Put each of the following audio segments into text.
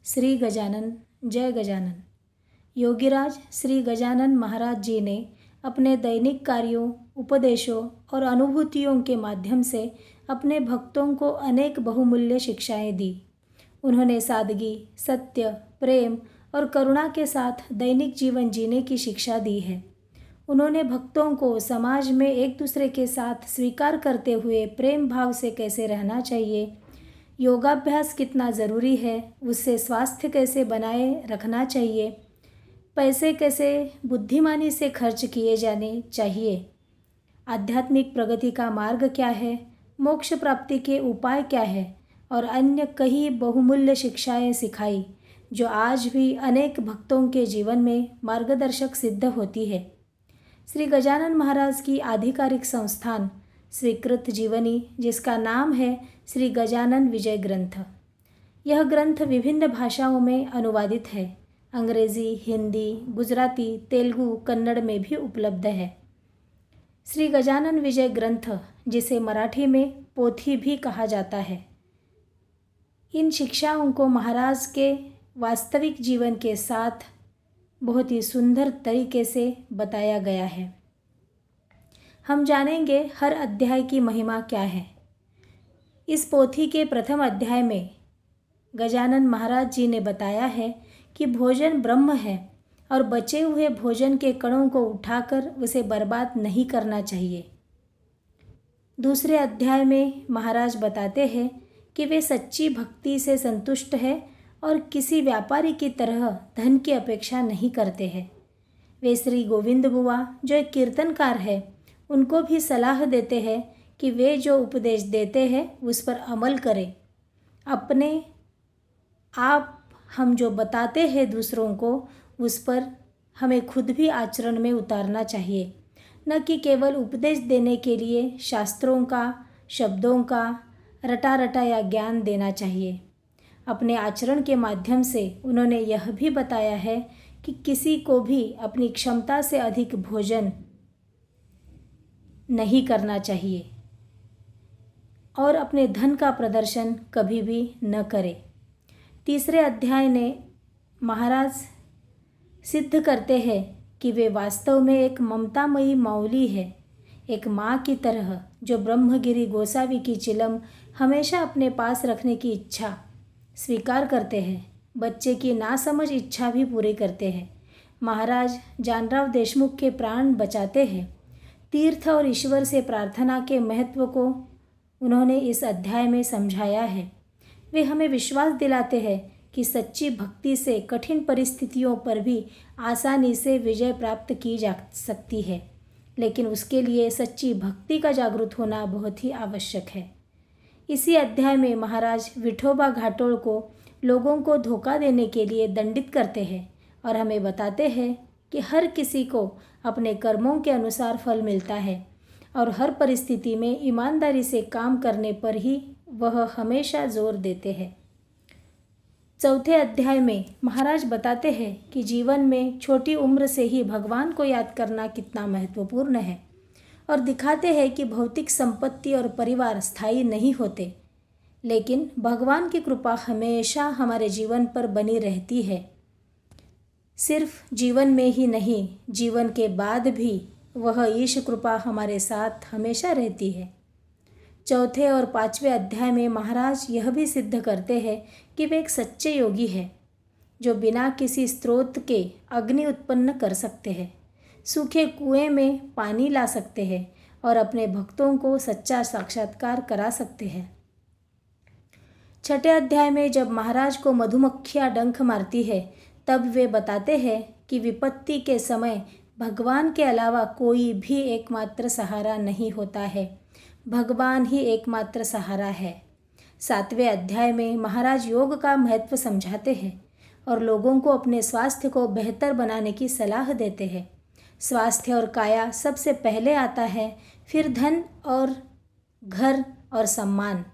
श्री गजानन जय गजानन। योगीराज श्री गजानन महाराज जी ने अपने दैनिक कार्यों, उपदेशों और अनुभूतियों के माध्यम से अपने भक्तों को अनेक बहुमूल्य शिक्षाएं दी। उन्होंने सादगी, सत्य, प्रेम और करुणा के साथ दैनिक जीवन जीने की शिक्षा दी है। उन्होंने भक्तों को समाज में एक दूसरे के साथ स्वीकार करते हुए प्रेम भाव से कैसे रहना चाहिए, योगाभ्यास कितना ज़रूरी है, उससे स्वास्थ्य कैसे बनाए रखना चाहिए, पैसे कैसे बुद्धिमानी से खर्च किए जाने चाहिए, आध्यात्मिक प्रगति का मार्ग क्या है, मोक्ष प्राप्ति के उपाय क्या है और अन्य कई बहुमूल्य शिक्षाएं सिखाई जो आज भी अनेक भक्तों के जीवन में मार्गदर्शक सिद्ध होती है। श्री गजानन महाराज की आधिकारिक संस्थान स्वीकृत जीवनी, जिसका नाम है श्री गजानन विजय ग्रंथ। यह ग्रंथ विभिन्न भाषाओं में अनुवादित है। अंग्रेजी, हिंदी, गुजराती, तेलुगु, कन्नड़ में भी उपलब्ध है। श्री गजानन विजय ग्रंथ, जिसे मराठी में पोथी भी कहा जाता है, इन शिक्षाओं को महाराज के वास्तविक जीवन के साथ बहुत ही सुंदर तरीके से बताया गया है। हम जानेंगे हर अध्याय की महिमा क्या है। इस पोथी के प्रथम अध्याय में गजानन महाराज जी ने बताया है कि भोजन ब्रह्म है और बचे हुए भोजन के कणों को उठाकर उसे बर्बाद नहीं करना चाहिए। दूसरे अध्याय में महाराज बताते हैं कि वे सच्ची भक्ति से संतुष्ट है और किसी व्यापारी की तरह धन की अपेक्षा नहीं करते हैं। वे श्री गोविंद बुआ, जो एक कीर्तनकार है, उनको भी सलाह देते हैं कि वे जो उपदेश देते हैं उस पर अमल करें। अपने आप हम जो बताते हैं दूसरों को, उस पर हमें खुद भी आचरण में उतारना चाहिए, न कि केवल उपदेश देने के लिए शास्त्रों का, शब्दों का रटा रटाया ज्ञान देना चाहिए। अपने आचरण के माध्यम से उन्होंने यह भी बताया है कि किसी को भी अपनी क्षमता से अधिक भोजन नहीं करना चाहिए और अपने धन का प्रदर्शन कभी भी न करे। तीसरे अध्याय ने महाराज सिद्ध करते हैं कि वे वास्तव में एक ममतामयी माउली है, एक माँ की तरह जो ब्रह्मगिरी गोसावी की चिलम हमेशा अपने पास रखने की इच्छा स्वीकार करते हैं, बच्चे की नासमझ इच्छा भी पूरी करते हैं। महाराज जानराव देशमुख के प्राण बचाते हैं। तीर्थ और ईश्वर से प्रार्थना के महत्व को उन्होंने इस अध्याय में समझाया है। वे हमें विश्वास दिलाते हैं कि सच्ची भक्ति से कठिन परिस्थितियों पर भी आसानी से विजय प्राप्त की जा सकती है, लेकिन उसके लिए सच्ची भक्ति का जागृत होना बहुत ही आवश्यक है। इसी अध्याय में महाराज विठोबा घाटोल को लोगों को धोखा देने के लिए दंडित करते हैं और हमें बताते हैं कि हर किसी को अपने कर्मों के अनुसार फल मिलता है और हर परिस्थिति में ईमानदारी से काम करने पर ही वह हमेशा जोर देते हैं। चौथे अध्याय में महाराज बताते हैं कि जीवन में छोटी उम्र से ही भगवान को याद करना कितना महत्वपूर्ण है और दिखाते हैं कि भौतिक संपत्ति और परिवार स्थायी नहीं होते, लेकिन भगवान की कृपा हमेशा हमारे जीवन पर बनी रहती है। सिर्फ जीवन में ही नहीं, जीवन के बाद भी वह ईश कृपा हमारे साथ हमेशा रहती है। चौथे और पांचवें अध्याय में महाराज यह भी सिद्ध करते हैं कि वे एक सच्चे योगी हैं जो बिना किसी स्रोत के अग्नि उत्पन्न कर सकते हैं, सूखे कुएं में पानी ला सकते हैं और अपने भक्तों को सच्चा साक्षात्कार करा सकते हैं। छठे अध्याय में जब महाराज को मधुमक्खियाँ डंक मारती है, तब वे बताते हैं कि विपत्ति के समय भगवान के अलावा कोई भी एकमात्र सहारा नहीं होता है, भगवान ही एकमात्र सहारा है। सातवें अध्याय में महाराज योग का महत्व समझाते हैं और लोगों को अपने स्वास्थ्य को बेहतर बनाने की सलाह देते हैं। स्वास्थ्य और काया सबसे पहले आता है, फिर धन और घर और सम्मान।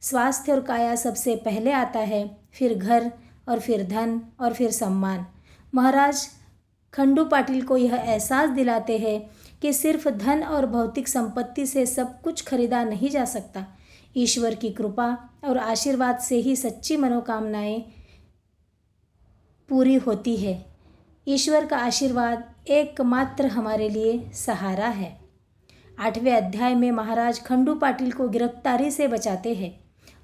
स्वास्थ्य और काया सबसे पहले आता है, फिर घर और फिर धन और फिर सम्मान। महाराज खंडू पाटिल को यह एहसास दिलाते हैं कि सिर्फ धन और भौतिक संपत्ति से सब कुछ खरीदा नहीं जा सकता। ईश्वर की कृपा और आशीर्वाद से ही सच्ची मनोकामनाएं पूरी होती है। ईश्वर का आशीर्वाद एकमात्र हमारे लिए सहारा है। 8वें अध्याय में महाराज खंडू पाटिल को गिरफ्तारी से बचाते हैं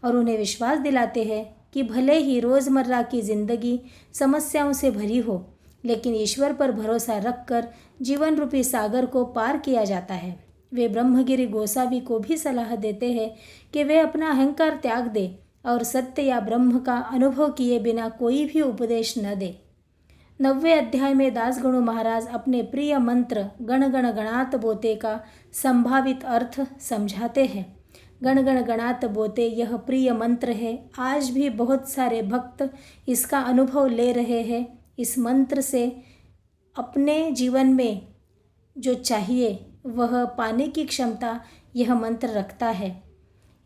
और उन्हें विश्वास दिलाते हैं कि भले ही रोज़मर्रा की ज़िंदगी समस्याओं से भरी हो, लेकिन ईश्वर पर भरोसा रखकर जीवन रूपी सागर को पार किया जाता है। वे ब्रह्मगिरी गोसावी को भी सलाह देते हैं कि वे अपना अहंकार त्याग दे और सत्य या ब्रह्म का अनुभव किए बिना कोई भी उपदेश न दे। 9वें अध्याय में दासगणु महाराज अपने प्रिय मंत्र गण गण गणात बोते का संभावित अर्थ समझाते हैं। गण गण गणात बोते यह प्रिय मंत्र है। आज भी बहुत सारे भक्त इसका अनुभव ले रहे हैं। इस मंत्र से अपने जीवन में जो चाहिए वह पाने की क्षमता यह मंत्र रखता है।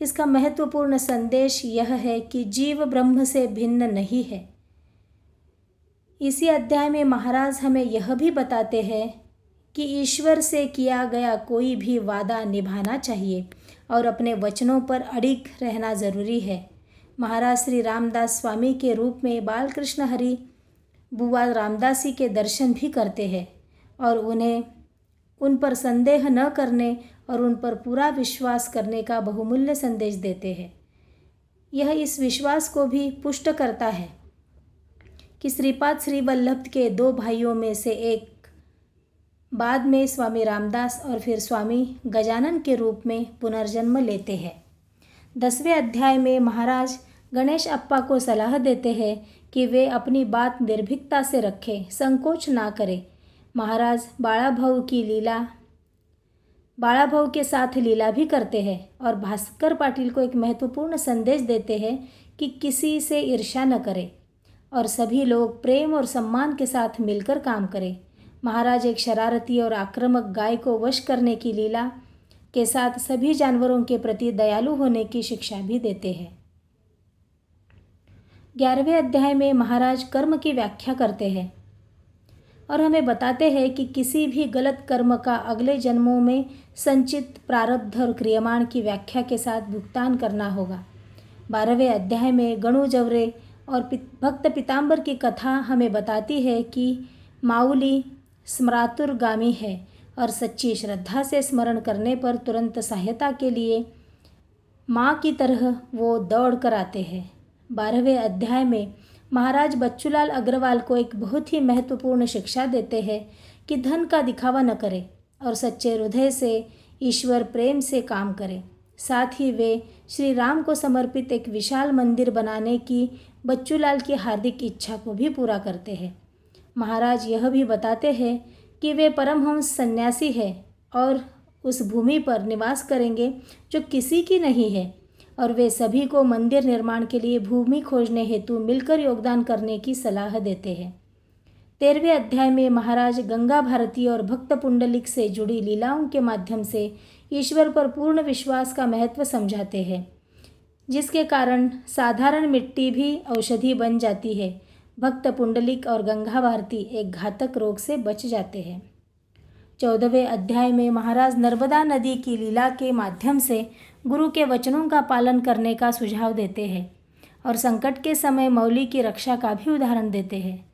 इसका महत्वपूर्ण संदेश यह है कि जीव ब्रह्म से भिन्न नहीं है। इसी अध्याय में महाराज हमें यह भी बताते हैं कि ईश्वर से किया गया कोई भी वादा निभाना चाहिए और अपने वचनों पर अडिग रहना ज़रूरी है। महाराज श्री रामदास स्वामी के रूप में बालकृष्ण हरि बुआ रामदासी के दर्शन भी करते हैं और उन्हें उन पर संदेह न करने और उन पर पूरा विश्वास करने का बहुमूल्य संदेश देते हैं। यह इस विश्वास को भी पुष्ट करता है कि श्रीपाद श्री वल्लभ के 2 भाइयों में से एक बाद में स्वामी रामदास और फिर स्वामी गजानन के रूप में पुनर्जन्म लेते हैं। 10वें अध्याय में महाराज गणेश अप्पा को सलाह देते हैं कि वे अपनी बात निर्भीकता से रखें, संकोच ना करें। महाराज बाळाभाऊ के साथ लीला भी करते हैं और भास्कर पाटिल को एक महत्वपूर्ण संदेश देते हैं कि किसी से ईर्ष्या न करें और सभी लोग प्रेम और सम्मान के साथ मिलकर काम करें। महाराज एक शरारती और आक्रामक गाय को वश करने की लीला के साथ सभी जानवरों के प्रति दयालु होने की शिक्षा भी देते हैं। 11वें अध्याय में महाराज कर्म की व्याख्या करते हैं और हमें बताते हैं कि किसी भी गलत कर्म का अगले जन्मों में संचित प्रारब्ध और क्रियमाण की व्याख्या के साथ भुगतान करना होगा। 12वें अध्याय में गणु जवरे और भक्त पीताम्बर की कथा हमें बताती है कि माउली स्मरातुरगामी है और सच्ची श्रद्धा से स्मरण करने पर तुरंत सहायता के लिए माँ की तरह वो दौड़ कर आते हैं। 12वें अध्याय में महाराज बच्चूलाल अग्रवाल को एक बहुत ही महत्वपूर्ण शिक्षा देते हैं कि धन का दिखावा न करें और सच्चे हृदय से ईश्वर प्रेम से काम करें। साथ ही वे श्री राम को समर्पित एक विशाल मंदिर बनाने की बच्चूलाल की हार्दिक इच्छा को भी पूरा करते हैं। महाराज यह भी बताते हैं कि वे परमहंस सन्यासी हैं और उस भूमि पर निवास करेंगे जो किसी की नहीं है और वे सभी को मंदिर निर्माण के लिए भूमि खोजने हेतु मिलकर योगदान करने की सलाह देते हैं। 13वें अध्याय में महाराज गंगा भारती और भक्त पुंडलिक से जुड़ी लीलाओं के माध्यम से ईश्वर पर पूर्ण विश्वास का महत्व समझाते हैं, जिसके कारण साधारण मिट्टी भी औषधि बन जाती है। भक्त पुंडलिक और गंगा भारती एक घातक रोग से बच जाते हैं। 14वें अध्याय में महाराज नर्मदा नदी की लीला के माध्यम से गुरु के वचनों का पालन करने का सुझाव देते हैं और संकट के समय मौली की रक्षा का भी उदाहरण देते हैं।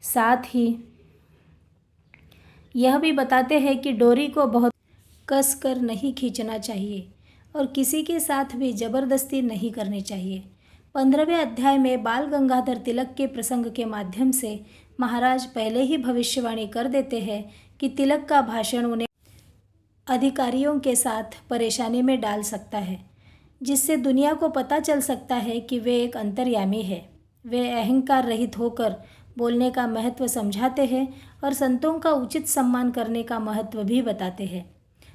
साथ ही यह भी बताते हैं कि डोरी को बहुत कस कर नहीं खींचना चाहिए और किसी के साथ भी जबरदस्ती नहीं करनी चाहिए। 15वें अध्याय में बाल गंगाधर तिलक के प्रसंग के माध्यम से महाराज पहले ही भविष्यवाणी कर देते हैं कि तिलक का भाषण उन्हें अधिकारियों के साथ परेशानी में डाल सकता है, जिससे दुनिया को पता चल सकता है कि वे एक अंतर्यामी है। वे अहंकार रहित होकर बोलने का महत्व समझाते हैं और संतों का उचित सम्मान करने का महत्व भी बताते हैं।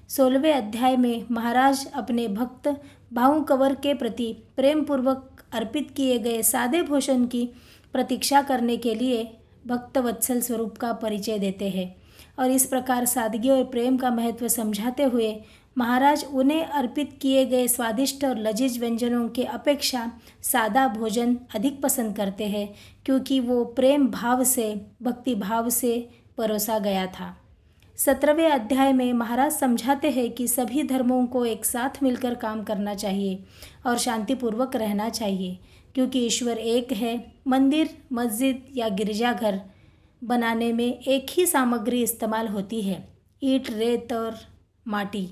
16वें अध्याय में महाराज अपने भक्त भाऊ कंवर के प्रति प्रेम पूर्वक अर्पित किए गए सादे भोजन की प्रतीक्षा करने के लिए भक्त वत्सल स्वरूप का परिचय देते हैं और इस प्रकार सादगी और प्रेम का महत्व समझाते हुए महाराज उन्हें अर्पित किए गए स्वादिष्ट और लजीज व्यंजनों के अपेक्षा सादा भोजन अधिक पसंद करते हैं, क्योंकि वो प्रेम भाव से भक्ति भाव से परोसा गया था। 17वें अध्याय में महाराज समझाते हैं कि सभी धर्मों को एक साथ मिलकर काम करना चाहिए और शांतिपूर्वक रहना चाहिए, क्योंकि ईश्वर एक है। मंदिर, मस्जिद या गिरजाघर बनाने में एक ही सामग्री इस्तेमाल होती है, ईंट, रेत और माटी।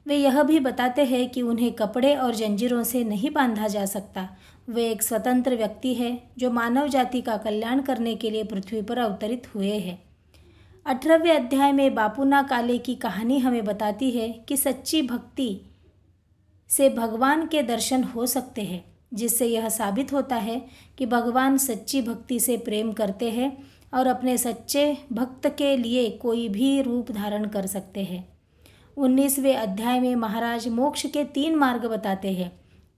वे यह भी बताते हैं कि उन्हें कपड़े और जंजीरों से नहीं बांधा जा सकता। वे एक स्वतंत्र व्यक्ति है जो मानव जाति का कल्याण करने के लिए पृथ्वी पर अवतरित हुए हैं। 18वें अध्याय में बापूना काले की कहानी हमें बताती है कि सच्ची भक्ति से भगवान के दर्शन हो सकते हैं, जिससे यह साबित होता है कि भगवान सच्ची भक्ति से प्रेम करते हैं और अपने सच्चे भक्त के लिए कोई भी रूप धारण कर सकते हैं। 19वें अध्याय में महाराज मोक्ष के 3 मार्ग बताते हैं,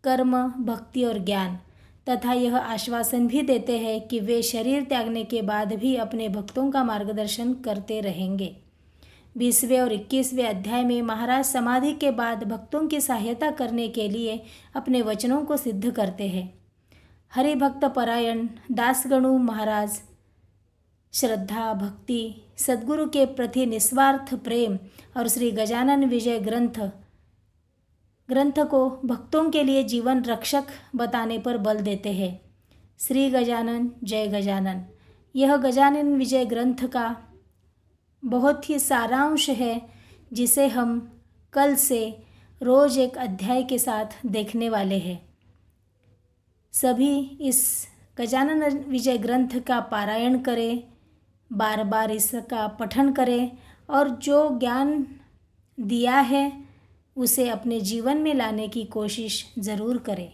कर्म, भक्ति और ज्ञान, तथा यह आश्वासन भी देते हैं कि वे शरीर त्यागने के बाद भी अपने भक्तों का मार्गदर्शन करते रहेंगे। 20वें और 21वें अध्याय में महाराज समाधि के बाद भक्तों की सहायता करने के लिए अपने वचनों को सिद्ध करते हैं। हरिभक्त परायण दासगणु महाराज श्रद्धा, भक्ति, सद्गुरु के प्रति निस्वार्थ प्रेम और श्री गजानन विजय ग्रंथ को भक्तों के लिए जीवन रक्षक बताने पर बल देते हैं। श्री गजानन जय गजानन, यह गजानन विजय ग्रंथ का बहुत ही सारांश है, जिसे हम कल से रोज़ एक अध्याय के साथ देखने वाले हैं। सभी इस गजानन विजय ग्रंथ का पारायण करें, बार बार इसका पठन करें और जो ज्ञान दिया है उसे अपने जीवन में लाने की कोशिश ज़रूर करें।